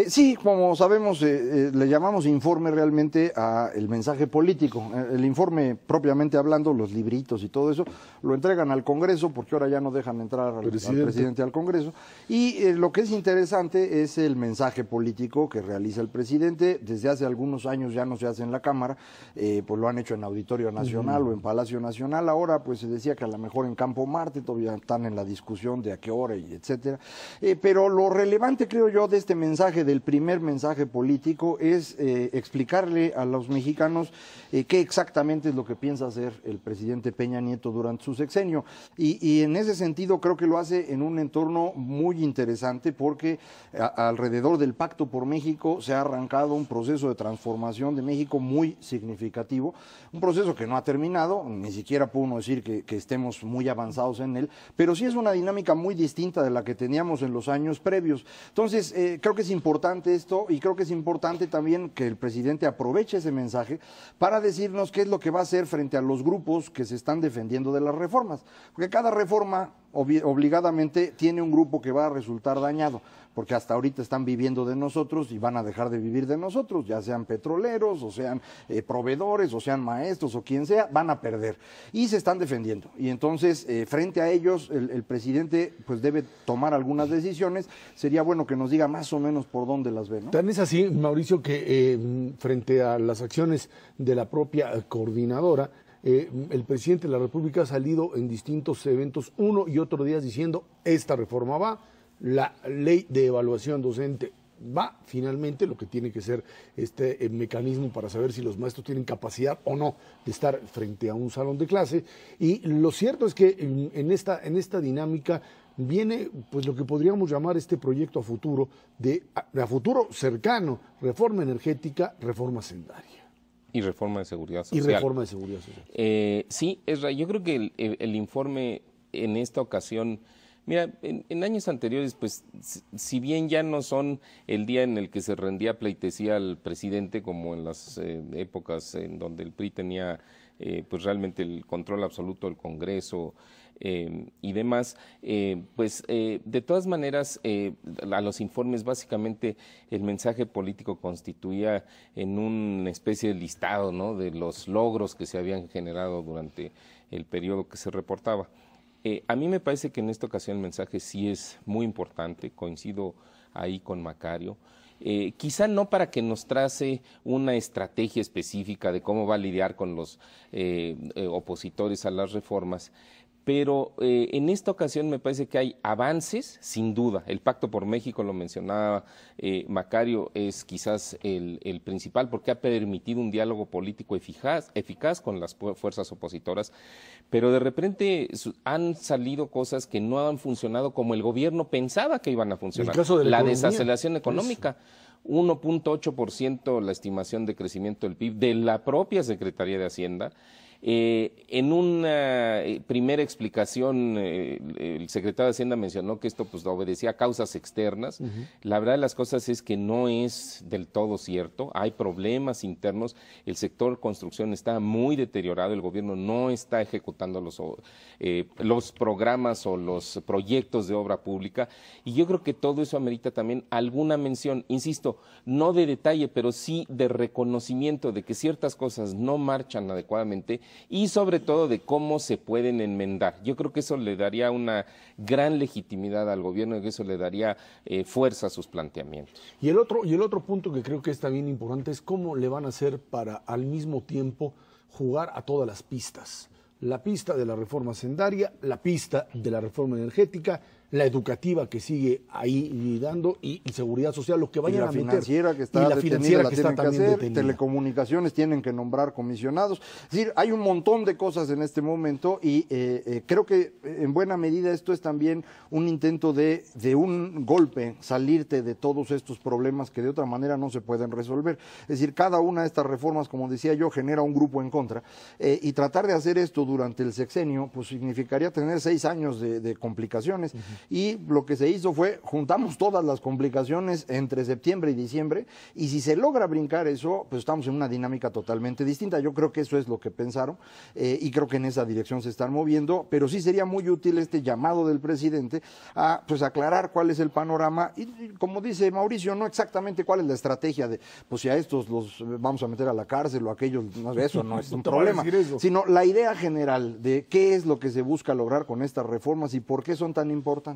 Speaker 2: Sí, como sabemos, le llamamos informe realmente al mensaje político. El informe, propiamente hablando, los libritos y todo eso, lo entregan al Congreso, porque ahora ya no dejan entrar al presidente al Congreso. Y lo que es interesante es el mensaje político que realiza el presidente. Desde hace algunos años ya no se hace en la Cámara, pues lo han hecho en Auditorio Nacional o en Palacio Nacional. Ahora pues se decía que a lo mejor en Campo Marte, todavía están en la discusión de a qué hora y etcétera. Pero lo relevante, creo yo, de este mensaje, del primer mensaje político, es explicarle a los mexicanos qué exactamente es lo que piensa hacer el presidente Peña Nieto durante su sexenio. Y en ese sentido creo que lo hace en un entorno muy interesante, porque alrededor del Pacto por México se ha arrancado un proceso de transformación de México muy significativo, un proceso que no ha terminado, ni siquiera puede uno decir que estemos muy avanzados en él, pero sí es una dinámica muy distinta de la que teníamos en los años previos. Entonces, creo que es importante esto, y creo que es importante también que el presidente aproveche ese mensaje para decirnos qué es lo que va a hacer frente a los grupos que se están defendiendo de las reformas, porque cada reforma obligadamente tiene un grupo que va a resultar dañado, porque hasta ahorita están viviendo de nosotros y van a dejar de vivir de nosotros, ya sean petroleros, o sean proveedores, o sean maestros, o quien sea, van a perder, y se están defendiendo. Y entonces, frente a ellos, el presidente pues debe tomar algunas decisiones. Sería bueno que nos diga más o menos por dónde las ve, ¿no?
Speaker 1: Tan es así, Mauricio, que frente a las acciones de la propia coordinadora, el presidente de la República ha salido en distintos eventos, uno y otro día, diciendo: esta reforma va, la ley de evaluación docente va, finalmente lo que tiene que ser este mecanismo para saber si los maestros tienen capacidad o no de estar frente a un salón de clase. Y lo cierto es que en esta dinámica viene pues lo que podríamos llamar este proyecto a futuro cercano: reforma energética, reforma hacendaria.
Speaker 4: Y reforma de seguridad social.
Speaker 1: Y reforma de seguridad social.
Speaker 4: Sí, Ezra, yo creo que el informe en esta ocasión, mira, en años anteriores, pues, si bien ya no son el día en el que se rendía pleitesía al presidente, como en las épocas en donde el PRI tenía pues realmente el control absoluto del Congreso y demás, de todas maneras, a los informes básicamente el mensaje político constituía en una especie de listado, ¿no?, de los logros que se habían generado durante el periodo que se reportaba. A mí me parece que en esta ocasión el mensaje sí es muy importante, coincido ahí con Macario. Quizá no para que nos trace una estrategia específica de cómo va a lidiar con los opositores a las reformas, pero en esta ocasión me parece que hay avances, sin duda. El Pacto por México, lo mencionaba Macario, es quizás el principal porque ha permitido un diálogo político eficaz con las fuerzas opositoras, pero de repente han salido cosas que no han funcionado como el gobierno pensaba que iban a funcionar. La desaceleración económica. 1.8% la estimación de crecimiento del PIB de la propia Secretaría de Hacienda. En una primera explicación, el secretario de Hacienda mencionó que esto pues obedecía a causas externas. La verdad de las cosas es que no es del todo cierto. Hay problemas internos. El sector construcción está muy deteriorado. El gobierno no está ejecutando los programas o los proyectos de obra pública. Y yo creo que todo eso amerita también alguna mención, insisto, no de detalle, pero sí de reconocimiento de que ciertas cosas no marchan adecuadamente y sobre todo de cómo se pueden enmendar. Yo creo que eso le daría una gran legitimidad al gobierno y que eso le daría fuerza a sus planteamientos.
Speaker 1: Y el otro punto que creo que es también importante es cómo le van a hacer para al mismo tiempo jugar a todas las pistas. La pista de la reforma hacendaria, la pista de la reforma energética, la educativa que sigue ahí dando y seguridad social, lo que vayan a meter.
Speaker 2: Y la financiera que está detenida la tienen que hacer, telecomunicaciones tienen que nombrar comisionados. Es decir, hay un montón de cosas en este momento y creo que en buena medida esto es también un intento de un golpe salirte de todos estos problemas que de otra manera no se pueden resolver. Es decir, cada una de estas reformas, como decía yo, genera un grupo en contra y tratar de hacer esto durante el sexenio pues significaría tener 6 años de complicaciones. Y lo que se hizo fue, juntamos todas las complicaciones entre septiembre y diciembre, y si se logra brincar eso, pues estamos en una dinámica totalmente distinta. Yo creo que eso es lo que pensaron, y creo que en esa dirección se están moviendo, pero sí sería muy útil este llamado del presidente a pues aclarar cuál es el panorama, y como dice Mauricio, no exactamente cuál es la estrategia de, pues si a estos los vamos a meter a la cárcel o a aquellos, no, eso no es un problema, sino la idea general de qué es lo que se busca lograr con estas reformas y por qué son tan importantes.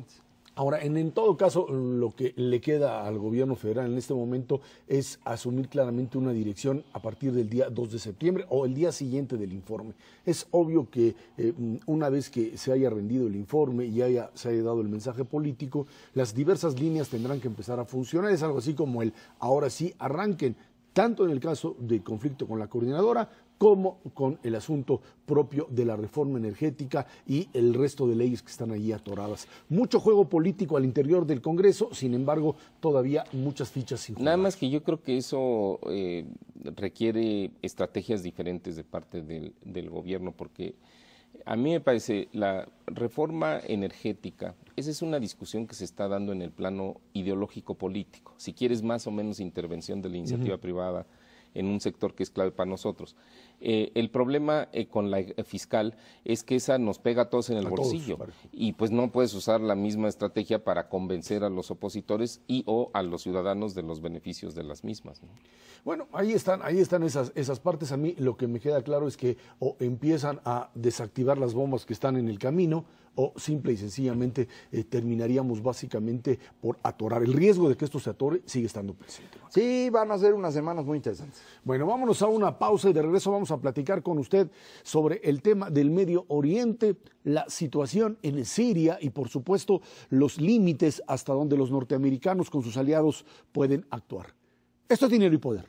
Speaker 1: Ahora, en todo caso, lo que le queda al gobierno federal en este momento es asumir claramente una dirección a partir del día 2 de septiembre o el día siguiente del informe. Es obvio que una vez que se haya rendido el informe y se haya dado el mensaje político, las diversas líneas tendrán que empezar a funcionar. Es algo así como el ahora sí arranquen, tanto en el caso de conflicto con la coordinadora como con el asunto propio de la reforma energética y el resto de leyes que están allí atoradas. Mucho juego político al interior del Congreso, sin embargo, todavía muchas fichas sin jugar.
Speaker 4: Nada más que yo creo que eso requiere estrategias diferentes de parte del gobierno, porque a mí me parece la reforma energética, esa es una discusión que se está dando en el plano ideológico político. Si quieres más o menos intervención de la iniciativa privada en un sector que es clave para nosotros. El problema con la fiscal es que esa nos pega a todos en el bolsillo y pues no puedes usar la misma estrategia para convencer a los opositores y o a los ciudadanos de los beneficios de las mismas, ¿no?
Speaker 1: Bueno, ahí están esas partes. A mí lo que me queda claro es que o empiezan a desactivar las bombas que están en el camino o simple y sencillamente terminaríamos básicamente por atorar. El riesgo de que esto se atore sigue estando presente.
Speaker 2: Sí, van a ser unas semanas muy interesantes.
Speaker 1: Bueno, vámonos a una pausa y de regreso vamos a platicar con usted sobre el tema del Medio Oriente, la situación en Siria y por supuesto los límites hasta donde los norteamericanos con sus aliados pueden actuar. Esto es Dinero y Poder.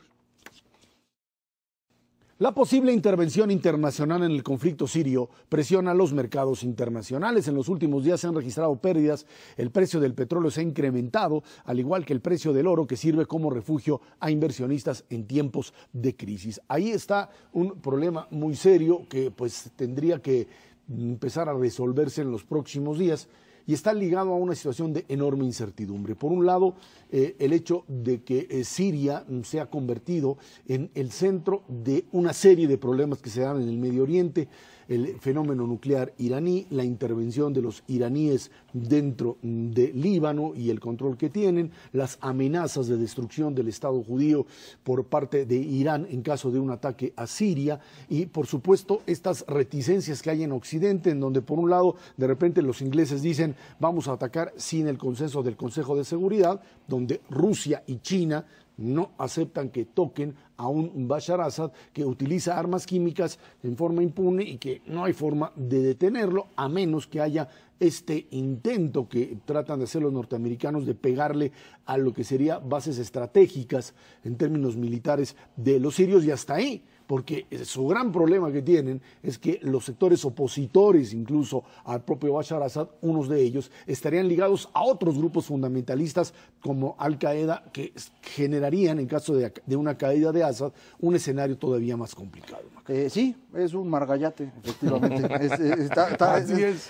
Speaker 1: La posible intervención internacional en el conflicto sirio presiona los mercados internacionales. En los últimos días se han registrado pérdidas. El precio del petróleo se ha incrementado, al igual que el precio del oro, que sirve como refugio a inversionistas en tiempos de crisis. Ahí está un problema muy serio que pues tendría que empezar a resolverse en los próximos días. Y está ligado a una situación de enorme incertidumbre. Por un lado, el hecho de que Siria se ha convertido en el centro de una serie de problemas que se dan en el Medio Oriente, el fenómeno nuclear iraní, la intervención de los iraníes dentro de Líbano y el control que tienen, las amenazas de destrucción del Estado judío por parte de Irán en caso de un ataque a Siria y, por supuesto, estas reticencias que hay en Occidente, en donde, por un lado, de repente los ingleses dicen vamos a atacar sin el consenso del Consejo de Seguridad, donde Rusia y China no aceptan que toquen a un Bashar Assad que utiliza armas químicas en forma impune y que no hay forma de detenerlo a menos que haya este intento que tratan de hacer los norteamericanos de pegarle a lo que sería bases estratégicas en términos militares de los sirios y hasta ahí. Porque su gran problema que tienen es que los sectores opositores, incluso al propio Bashar Assad, unos de ellos, estarían ligados a otros grupos fundamentalistas como Al-Qaeda, que generarían, en caso de una caída de Assad, un escenario todavía más complicado.
Speaker 2: Sí, es un margallate, efectivamente.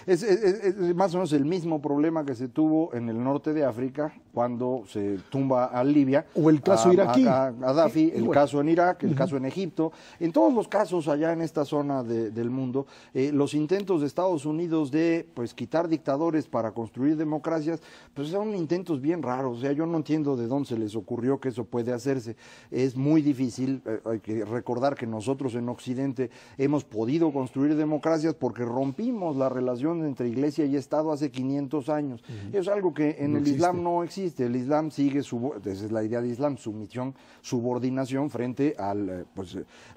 Speaker 2: Es más o menos el mismo problema que se tuvo en el norte de África cuando se tumba a Libia.
Speaker 1: O el caso iraquí.
Speaker 2: A Gaddafi, el caso en Irak, el caso en Egipto. En todos los casos allá en esta zona del mundo, los intentos de Estados Unidos de pues quitar dictadores para construir democracias, pues son intentos bien raros. O sea, yo no entiendo de dónde se les ocurrió que eso puede hacerse. Es muy difícil. Hay que recordar que nosotros en Occidente hemos podido construir democracias porque rompimos la relación entre Iglesia y Estado hace 500 años. Es algo que en el Islam no existe. El Islam sigue, esa es la idea de Islam, sumisión, subordinación frente a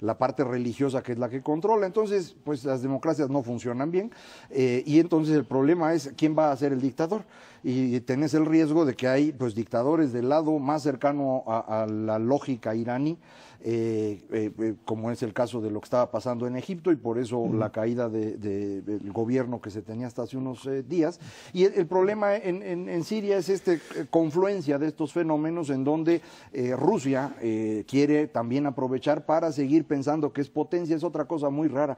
Speaker 2: la parte religiosa que es la que controla. Entonces, pues las democracias no funcionan bien y entonces el problema es quién va a ser el dictador. Y tenés el riesgo de que hay pues dictadores del lado más cercano a la lógica iraní, como es el caso de lo que estaba pasando en Egipto y por eso la caída del gobierno que se tenía hasta hace unos días. Y el problema en Siria es esta confluencia de estos fenómenos en donde Rusia quiere también aprovechar para seguir pensando que es potencia. Es otra cosa muy rara.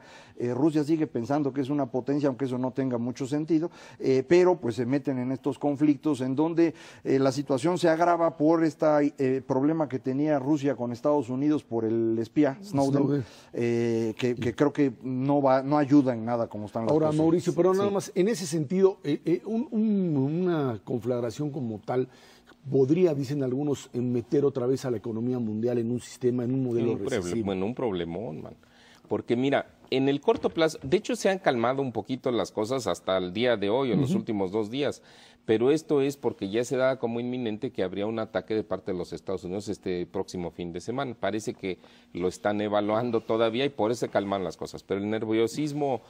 Speaker 2: Rusia sigue pensando que es una potencia, aunque eso no tenga mucho sentido, pero pues se meten en estos conflictos en donde la situación se agrava por este problema que tenía Rusia con Estados Unidos por el espía Snowden. Que creo que no ayuda en nada como están las cosas.
Speaker 1: Ahora, Mauricio, pero nada más, en ese sentido, una conflagración como tal podría, dicen algunos, meter otra vez a la economía mundial en un sistema, en un modelo recesivo.
Speaker 4: Bueno, un problemón, man. Porque mira, en el corto plazo, de hecho se han calmado un poquito las cosas hasta el día de hoy, en los últimos 2 días, pero esto es porque ya se da como inminente que habría un ataque de parte de los Estados Unidos este próximo fin de semana. Parece que lo están evaluando todavía y por eso se calman las cosas, pero el nerviosismo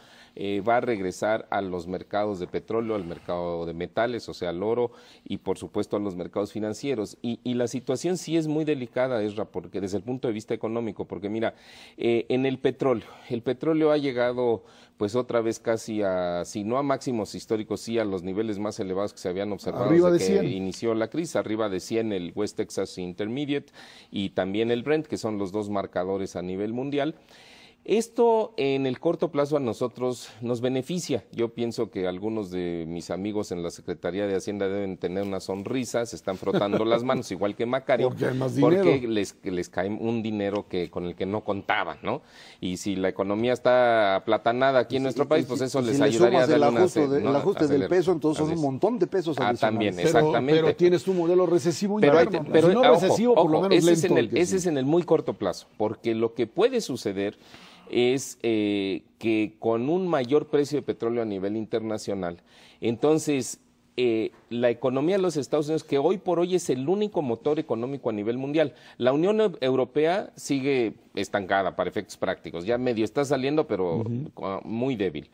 Speaker 4: va a regresar a los mercados de petróleo, al mercado de metales, o sea, al oro y por supuesto a los mercados financieros. Y la situación sí es muy delicada, Ezra, porque desde el punto de vista económico, porque mira, en el petróleo ha llegado pues otra vez casi si no a máximos históricos, sí a los niveles más elevados que se habían observado
Speaker 1: arriba
Speaker 4: desde
Speaker 1: de
Speaker 4: que
Speaker 1: 100.
Speaker 4: inició la crisis, arriba de 100 el West Texas Intermediate y también el Brent, que son los dos marcadores a nivel mundial. Esto en el corto plazo a nosotros nos beneficia. Yo pienso que algunos de mis amigos en la Secretaría de Hacienda deben tener una sonrisa, se están frotando las manos, igual que Macario,
Speaker 1: porque hay más dinero.
Speaker 4: Porque les cae un dinero con el que no contaban, ¿no? Y si la economía está aplatanada aquí en nuestro país, pues eso les ayudaría a darle
Speaker 2: el ajuste del peso, entonces son un montón de pesos adicionales.
Speaker 4: También, exactamente.
Speaker 1: Pero tienes tu modelo recesivo
Speaker 4: pero
Speaker 1: interno.
Speaker 4: si no
Speaker 1: ojo, recesivo, por lo menos
Speaker 4: ese
Speaker 1: lento.
Speaker 4: ese es en el muy corto plazo, porque lo que puede suceder es que con un mayor precio de petróleo a nivel internacional, entonces la economía de los Estados Unidos, que hoy por hoy es el único motor económico a nivel mundial. La Unión Europea sigue estancada para efectos prácticos, ya medio está saliendo, pero muy débil.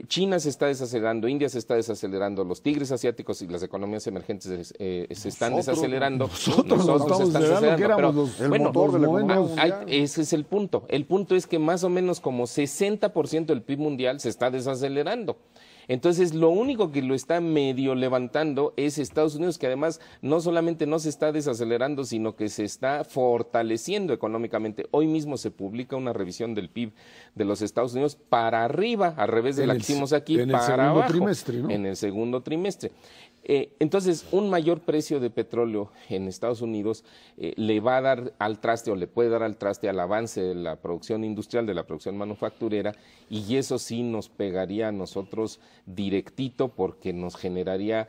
Speaker 4: China se está desacelerando, India se está desacelerando, los tigres asiáticos y las economías emergentes se están desacelerando.
Speaker 1: Nosotros estamos acelerando, que éramos
Speaker 2: el motor de la economía mundial.
Speaker 4: Ese es el punto. El punto es que más o menos como 60% del PIB mundial se está desacelerando. Entonces, lo único que lo está medio levantando es Estados Unidos, que además no solamente no se está desacelerando, sino que se está fortaleciendo económicamente. Hoy mismo se publica una revisión del PIB de los Estados Unidos para arriba, al revés de la que hicimos aquí, para abajo. Trimestre, ¿no? En el segundo trimestre. Entonces, un mayor precio de petróleo en Estados Unidos le va a dar al traste, o le puede dar al traste al avance de la producción industrial, de la producción manufacturera, y eso sí nos pegaría a nosotros directito, porque nos generaría,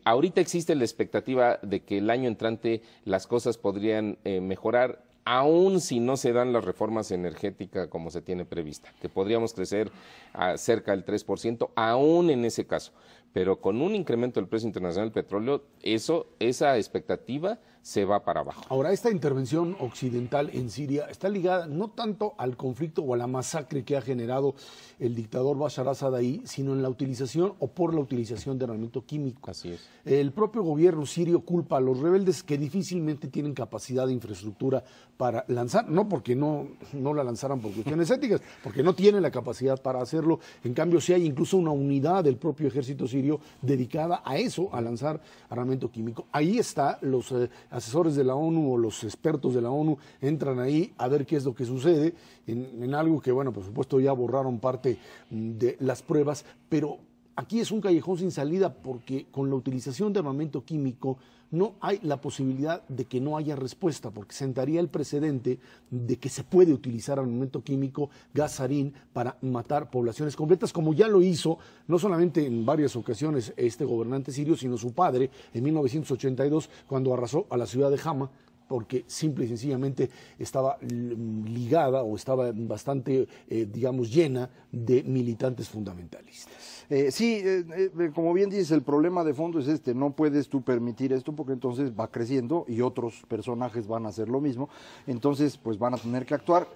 Speaker 4: ahorita existe la expectativa de que el año entrante las cosas podrían mejorar, aún si no se dan las reformas energéticas como se tiene prevista, que podríamos crecer a cerca del 3%, aún en ese caso. Pero con un incremento del precio internacional del petróleo, esa expectativa se va para abajo.
Speaker 1: Ahora, esta intervención occidental en Siria está ligada no tanto al conflicto o a la masacre que ha generado el dictador Bashar al-Assad ahí, sino en la utilización o por la utilización de armamento químico.
Speaker 4: Así es.
Speaker 1: El propio gobierno sirio culpa a los rebeldes que difícilmente tienen capacidad de infraestructura para lanzar, no porque no la lanzaran por cuestiones éticas, porque no tienen la capacidad para hacerlo. En cambio, sí hay incluso una unidad del propio ejército sirio dedicada a eso, a lanzar armamento químico. Ahí está, los asesores de la ONU o los expertos de la ONU entran ahí a ver qué es lo que sucede en algo que, bueno, por supuesto ya borraron parte de las pruebas, pero aquí es un callejón sin salida, porque con la utilización de armamento químico no hay la posibilidad de que no haya respuesta, porque sentaría el precedente de que se puede utilizar armamento químico, gas sarín, para matar poblaciones completas, como ya lo hizo no solamente en varias ocasiones este gobernante sirio, sino su padre en 1982, cuando arrasó a la ciudad de Hama, porque simple y sencillamente estaba ligada o estaba bastante, digamos, llena de militantes fundamentalistas.
Speaker 2: Como bien dices, el problema de fondo es este: no puedes tú permitir esto, porque entonces va creciendo y otros personajes van a hacer lo mismo, entonces pues van a tener que actuar.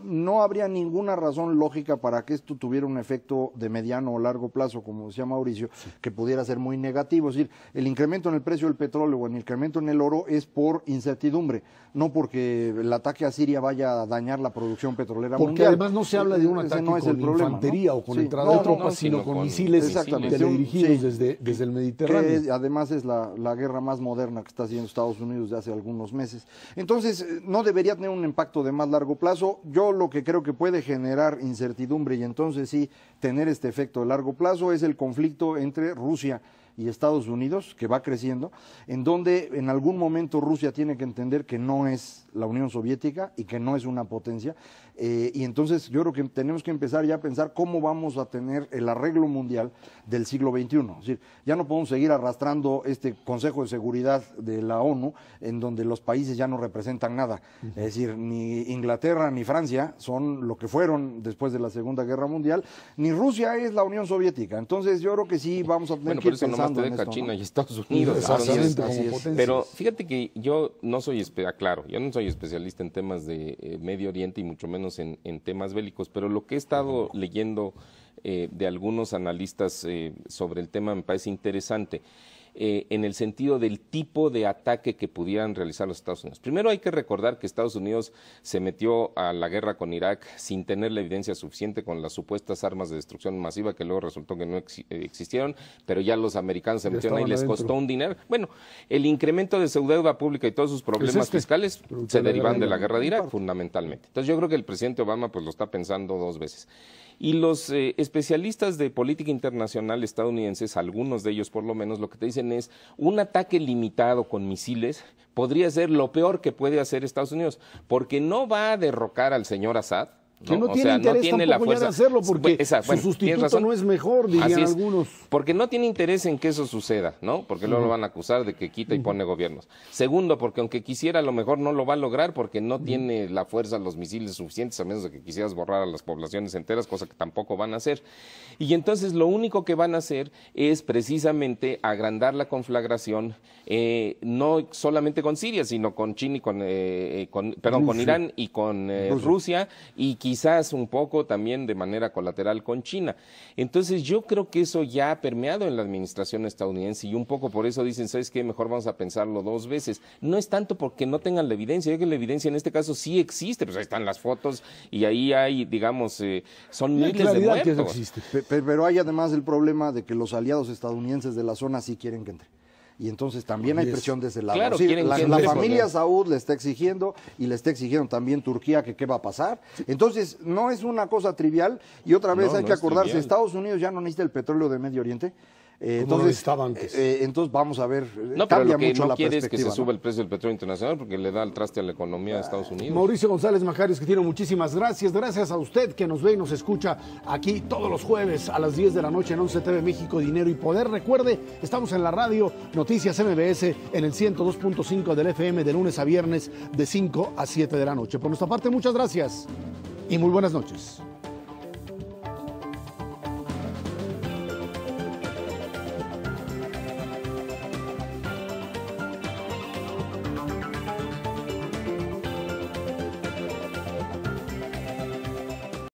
Speaker 2: No habría ninguna razón lógica para que esto tuviera un efecto de mediano o largo plazo, como decía Mauricio, que pudiera ser muy negativo. Es decir, el incremento en el precio del petróleo o el incremento en el oro es por incertidumbre, no porque el ataque a Siria vaya a dañar la producción petrolera mundial.
Speaker 1: Porque además no se habla de un ataque con infantería, ¿no? O con entrada de tropas, sino con misiles teledirigidos desde el Mediterráneo.
Speaker 2: Que además es la guerra más moderna que está haciendo Estados Unidos de hace algunos meses. Entonces, no debería tener un impacto de más largo plazo. Yo lo que creo que puede generar incertidumbre y entonces sí tener este efecto de largo plazo es el conflicto entre Rusia y Estados Unidos, que va creciendo, en donde en algún momento Rusia tiene que entender que no es la Unión Soviética y que no es una potencia, y entonces yo creo que tenemos que empezar ya a pensar cómo vamos a tener el arreglo mundial del siglo XXI. Es decir, ya no podemos seguir arrastrando este Consejo de Seguridad de la ONU, en donde los países ya no representan nada. Es decir, ni Inglaterra ni Francia son lo que fueron después de la Segunda Guerra Mundial, ni Rusia es la Unión Soviética. Entonces yo creo que sí vamos a tener que ir pensando en esto,
Speaker 4: China, ¿no? Y Estados
Speaker 1: Unidos. Exactamente, como potencias.
Speaker 4: Pero fíjate que yo no soy especialista en temas de Medio Oriente y mucho menos en temas bélicos, pero lo que he estado leyendo de algunos analistas sobre el tema me parece interesante. En el sentido del tipo de ataque que pudieran realizar los Estados Unidos. Primero hay que recordar que Estados Unidos se metió a la guerra con Irak sin tener la evidencia suficiente, con las supuestas armas de destrucción masiva que luego resultó que no existieron, pero ya los americanos se metieron ahí y les costó un dinero. Bueno, el incremento de su deuda pública y todos sus problemas fiscales se derivan de la guerra de Irak, fundamentalmente. Entonces yo creo que el presidente Obama pues lo está pensando dos veces. Y los especialistas de política internacional estadounidenses, algunos de ellos por lo menos, lo que te dicen es un ataque limitado con misiles podría ser lo peor que puede hacer Estados Unidos, porque no va a derrocar al señor Assad,
Speaker 1: Que no
Speaker 4: O
Speaker 1: tiene
Speaker 4: sea,
Speaker 1: interés
Speaker 4: no tiene la
Speaker 1: tampoco ya de
Speaker 4: fuerza.
Speaker 1: hacerlo porque
Speaker 4: Bueno,
Speaker 1: su sustituto
Speaker 4: tienes razón.
Speaker 1: no es mejor, dirían
Speaker 4: Así es,
Speaker 1: algunos.
Speaker 4: porque no tiene interés en que eso suceda, ¿no? Porque luego lo van a acusar de que quita y pone gobiernos. Segundo, porque aunque quisiera, a lo mejor no lo va a lograr porque no tiene la fuerza, los misiles suficientes, a menos de que quisieras borrar a las poblaciones enteras, cosa que tampoco van a hacer. Y entonces lo único que van a hacer es precisamente agrandar la conflagración, no solamente con Siria, sino con China y con Irán y con Rusia, y quizás un poco también de manera colateral con China. Entonces yo creo que eso ya ha permeado en la administración estadounidense y un poco por eso dicen, ¿sabes qué? Mejor vamos a pensarlo 2 veces. No es tanto porque no tengan la evidencia, que la evidencia en este caso sí existe, pues ahí están las fotos y ahí hay, digamos, son miles de muertos.
Speaker 1: Que eso existe.
Speaker 2: Pero hay además el problema de que los aliados estadounidenses de la zona sí quieren que entre. Y entonces también hay presión desde el lado.
Speaker 4: Claro,
Speaker 2: Sí,
Speaker 4: quieren
Speaker 2: la
Speaker 4: que entre,
Speaker 2: familia
Speaker 4: porque-
Speaker 2: Saud le está exigiendo y le está exigiendo también Turquía que qué va a pasar. Entonces no es una cosa trivial y otra vez
Speaker 4: No,
Speaker 2: hay
Speaker 4: no
Speaker 2: que
Speaker 4: es
Speaker 2: acordarse,
Speaker 4: trivial.
Speaker 2: Estados Unidos ya no necesita el petróleo de Medio Oriente.
Speaker 1: lo
Speaker 2: Entonces,
Speaker 1: necesitaba antes.
Speaker 2: entonces vamos a ver,
Speaker 4: No, pero
Speaker 2: cambia
Speaker 4: lo que
Speaker 2: mucho
Speaker 4: no
Speaker 2: la
Speaker 4: quiere es que se
Speaker 2: perspectiva,
Speaker 4: suba
Speaker 2: ¿no?
Speaker 4: el precio del petróleo internacional porque le da el traste a la economía de Estados Unidos.
Speaker 1: Mauricio González Majarios, que tiene muchísimas gracias. Gracias a usted que nos ve y nos escucha aquí todos los jueves a las 10 de la noche en 11 TV México, Dinero y Poder. Recuerde, estamos en la radio Noticias MBS en el 102.5 del FM de lunes a viernes de 5 a 7 de la noche. Por nuestra parte, muchas gracias y muy buenas noches.